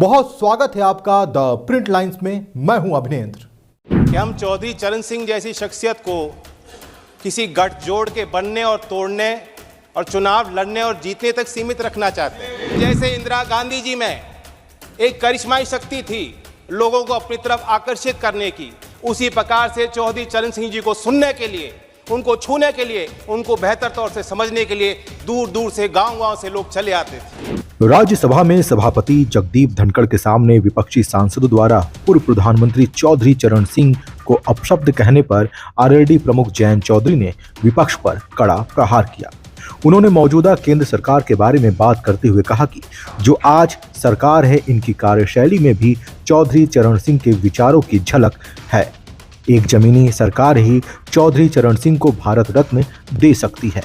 बहुत स्वागत है आपका द प्रिंट लाइंस में। मैं हूं अभिनेंद्र। कि हम चौधरी चरण सिंह जैसी शख्सियत को किसी गठजोड़ के बनने और तोड़ने और चुनाव लड़ने और जीतने तक सीमित रखना चाहते हैं। जैसे इंदिरा गांधी जी में एक करिश्माई शक्ति थी लोगों को अपनी तरफ आकर्षित करने की, उसी प्रकार से चौधरी चरण सिंह जी को सुनने के लिए, उनको छूने के लिए, उनको बेहतर तौर से समझने के लिए दूर दूर से गांव-गांव से लोग चले आते थे। राज्यसभा में सभापति जगदीप धनखड़ के सामने विपक्षी सांसदों द्वारा पूर्व प्रधानमंत्री चौधरी चरण सिंह को अपशब्द कहने पर आरएलडी प्रमुख जयंत चौधरी ने विपक्ष पर कड़ा प्रहार किया। उन्होंने मौजूदा केंद्र सरकार के बारे में बात करते हुए कहा कि जो आज सरकार है, इनकी कार्यशैली में भी चौधरी चरण सिंह के विचारों की झलक है। एक जमीनी सरकार ही चौधरी चरण सिंह को भारत रत्न दे सकती है।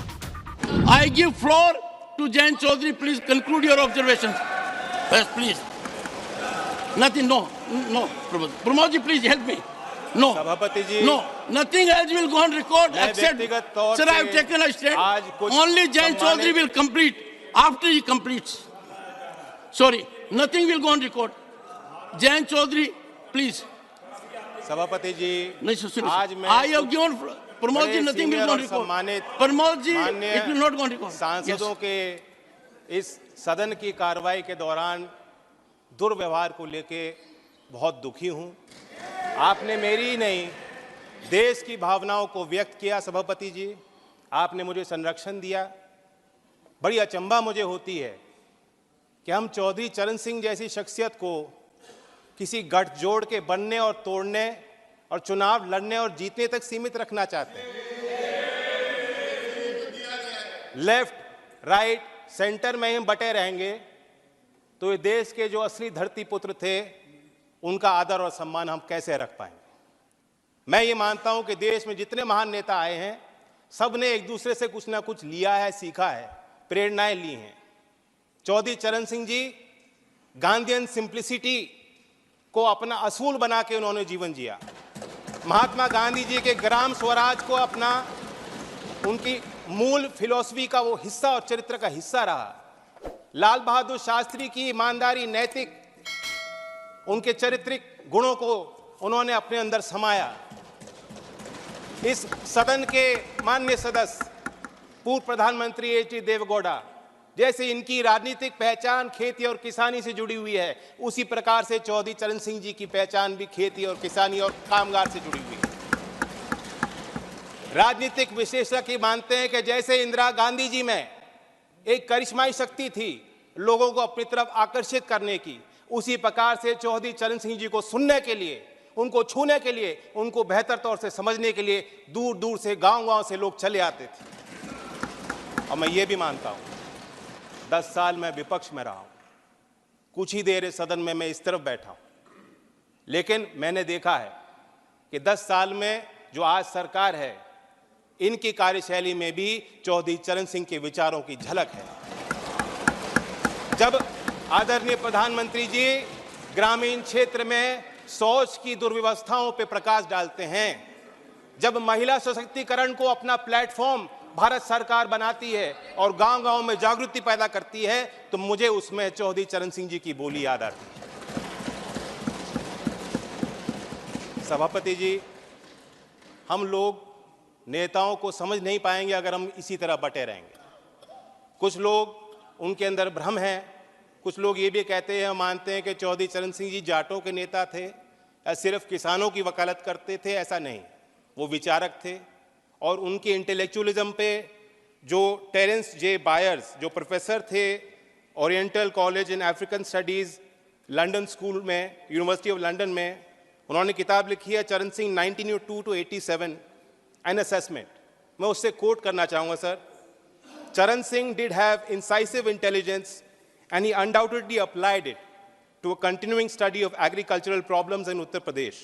I give floor to Jayant Chaudhary. Please conclude your observations. Yes, please. Nothing. No. Pramod ji, please help me. No. सभापति जी, No. Nothing else will go on record मैं except. व्यक्तिगत तौर Sir, I have से taken a stand. आज कुछ Only Jayant Chaudhary will complete after he completes. Sorry. Nothing will go on record. Jayant Chaudhary, please. सभापति जी, नहीं सुनिए। आज मैं I have given Pramod ji, nothing will go on record. Pramod ji, it will not go on record. सांसदों के इस सदन की कार्रवाई के दौरान दुर्व्यवहार को लेके बहुत दुखी हूं। आपने मेरी ही नहीं, देश की भावनाओं को व्यक्त किया। सभापति जी, आपने मुझे संरक्षण दिया। बड़ी अचंभा मुझे होती है कि हम चौधरी चरण सिंह जैसी शख्सियत को किसी गठजोड़ के बनने और तोड़ने और चुनाव लड़ने और जीतने तक सीमित रखना चाहते हैं। लेफ्ट, राइट, सेंटर में हम बटे रहेंगे तो ये देश के जो असली धरती पुत्र थे, उनका आदर और सम्मान हम कैसे रख पाएंगे। मैं ये मानता हूं कि देश में जितने महान नेता आए हैं, सब ने एक दूसरे से कुछ ना कुछ लिया है, सीखा है, प्रेरणाएं ली हैं। चौधरी चरण सिंह जी गांधीयन सिंप्लिसिटी को अपना असूल बना के उन्होंने जीवन जिया। महात्मा गांधी जी के ग्राम स्वराज को अपना, उनकी मूल फिलॉसफी का वो हिस्सा और चरित्र का हिस्सा रहा। लाल बहादुर शास्त्री की ईमानदारी, नैतिक, उनके चारित्रिक गुणों को उन्होंने अपने अंदर समाया। इस सदन के माननीय सदस्य पूर्व प्रधानमंत्री एच.डी. देवेगौड़ा, जैसे इनकी राजनीतिक पहचान खेती और किसानी से जुड़ी हुई है, उसी प्रकार से चौधरी चरण सिंह जी की पहचान भी खेती और किसानी और कामगार से जुड़ी हुई है। राजनीतिक विशेषज्ञ मानते हैं कि जैसे इंदिरा गांधी जी में एक करिश्माई शक्ति थी लोगों को अपनी तरफ आकर्षित करने की, उसी प्रकार से चौधरी चरण सिंह जी को सुनने के लिए, उनको छूने के लिए, उनको बेहतर तौर से समझने के लिए दूर दूर से गांव-गांव से लोग चले आते थे। और मैं ये भी मानता हूं, 10 साल मैं विपक्ष में रहा हूं, कुछ ही देर इस सदन में मैं इस तरफ बैठा हूं, लेकिन मैंने देखा है कि 10 साल में जो आज सरकार है, इनकी कार्यशैली में भी चौधरी चरण सिंह के विचारों की झलक है। जब आदरणीय प्रधानमंत्री जी ग्रामीण क्षेत्र में शौच की दुर्व्यवस्थाओं पर प्रकाश डालते हैं, जब महिला सशक्तिकरण को अपना प्लेटफॉर्म भारत सरकार बनाती है और गांव-गांव में जागृति पैदा करती है, तो मुझे उसमें चौधरी चरण सिंह जी की बोली याद आती है। सभापति जी, हम लोग नेताओं को समझ नहीं पाएंगे अगर हम इसी तरह बटे रहेंगे। कुछ लोग, उनके अंदर भ्रम है। कुछ लोग ये भी कहते हैं, मानते हैं कि चौधरी चरण सिंह जी जाटों के नेता थे या सिर्फ किसानों की वकालत करते थे। ऐसा नहीं, वो विचारक थे और उनके इंटेलेक्चुअलिज्म पे जो टेरेंस जे बायर्स, जो प्रोफेसर थे oriental college in African studies London school में, यूनिवर्सिटी ऑफ लंदन में, उन्होंने किताब लिखी है चरण सिंह 1902 to 87 एन असेसमेंट। मैं उससे कोट करना चाहूँगा सर। चरण Singh did have incisive intelligence and he undoubtedly applied it to a continuing study of agricultural problems in Uttar Pradesh.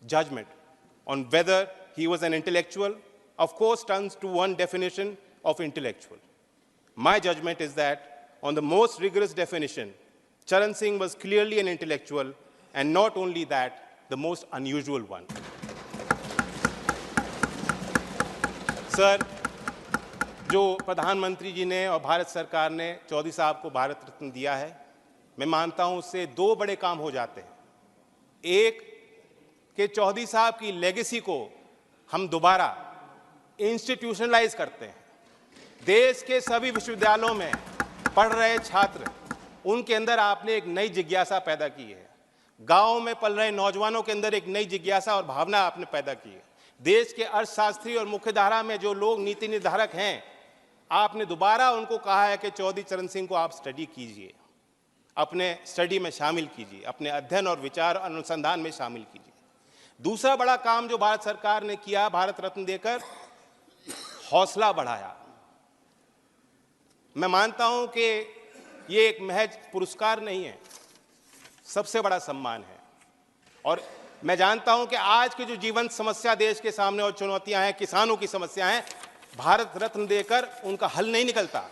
Judgment on whether he was an intellectual, of course, turns to one definition of intellectual. My judgment is that on the most rigorous definition, Charan Singh was clearly an intellectual, and not only that, the most unusual one. Sir, जो प्रधानमंत्री जी ने और भारत सरकार ने चौधरी साहब को भारत रत्न दिया है, मैं मानता हूं उससे दो बड़े काम हो जाते हैं। एक कि चौधरी साहब की लेगेसी को हम दोबारा इंस्टीट्यूशनलाइज करते हैं। देश के सभी विश्वविद्यालयों में पढ़ रहे छात्र, उनके अंदर आपने एक नई जिज्ञासा पैदा की है। गांव में पल रहे नौजवानों के अंदर एक नई जिज्ञासा और भावना आपने पैदा की है। देश के अर्थशास्त्री और मुख्यधारा में जो लोग नीति निर्धारक हैं, आपने दोबारा उनको कहा है कि चौधरी चरण सिंह को आप स्टडी कीजिए, अपने स्टडी में शामिल कीजिए, अपने अध्ययन और विचार अनुसंधान में शामिल कीजिए। दूसरा बड़ा काम जो भारत सरकार ने किया, भारत रत्न देकर हौसला बढ़ाया। मैं मानता हूं कि ये एक महज पुरस्कार नहीं है, सबसे बड़ा सम्मान है। और मैं जानता हूं कि आज की जो जीवंत समस्या देश के सामने और चुनौतियां हैं, किसानों की समस्या हैं, भारत रत्न देकर उनका हल नहीं निकलता।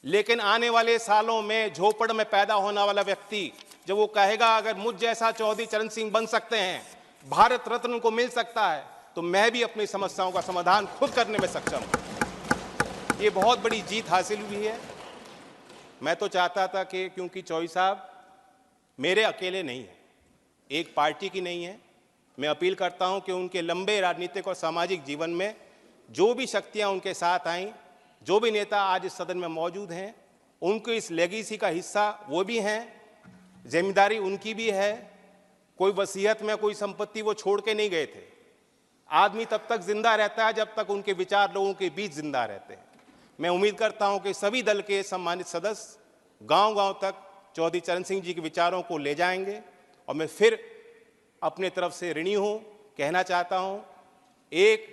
लेकिन आने वाले सालों में झोपड़ में पैदा होने वाला व्यक्ति जब वो कहेगा अगर मुझ जैसा चौधरी चरण सिंह बन सकते हैं, भारत रत्न को मिल सकता है, तो मैं भी अपनी समस्याओं का समाधान खुद करने में सक्षम हूं। ये बहुत बड़ी जीत हासिल हुई है। मैं तो चाहता था कि क्योंकि चौधरी साहब मेरे अकेले नहीं हैं, एक पार्टी की नहीं है, मैं अपील करता हूं कि उनके लंबे राजनीतिक और सामाजिक जीवन में जो भी शक्तियां उनके साथ आईं, जो भी नेता आज इस सदन में मौजूद हैं, उनको इस लेगेसी का हिस्सा वो भी हैं, जिम्मेदारी उनकी भी है। कोई वसीयत में कोई संपत्ति वो छोड़ के नहीं गए थे। आदमी तब तक जिंदा रहता है जब तक उनके विचार लोगों के बीच जिंदा रहते हैं। मैं उम्मीद करता हूं कि सभी दल के सम्मानित सदस्य गांव-गांव तक चौधरी चरण सिंह जी के विचारों को ले जाएंगे। और मैं फिर अपने तरफ से ऋणी हूं, कहना चाहता हूं, एक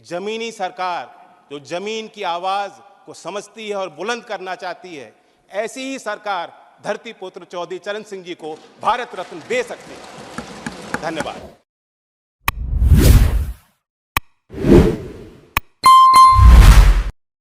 जमीनी सरकार जो जमीन की आवाज को समझती है और बुलंद करना चाहती है, ऐसी ही सरकार धरती पुत्र चौधरी चरण सिंह जी को भारत रत्न दे सकती है। धन्यवाद।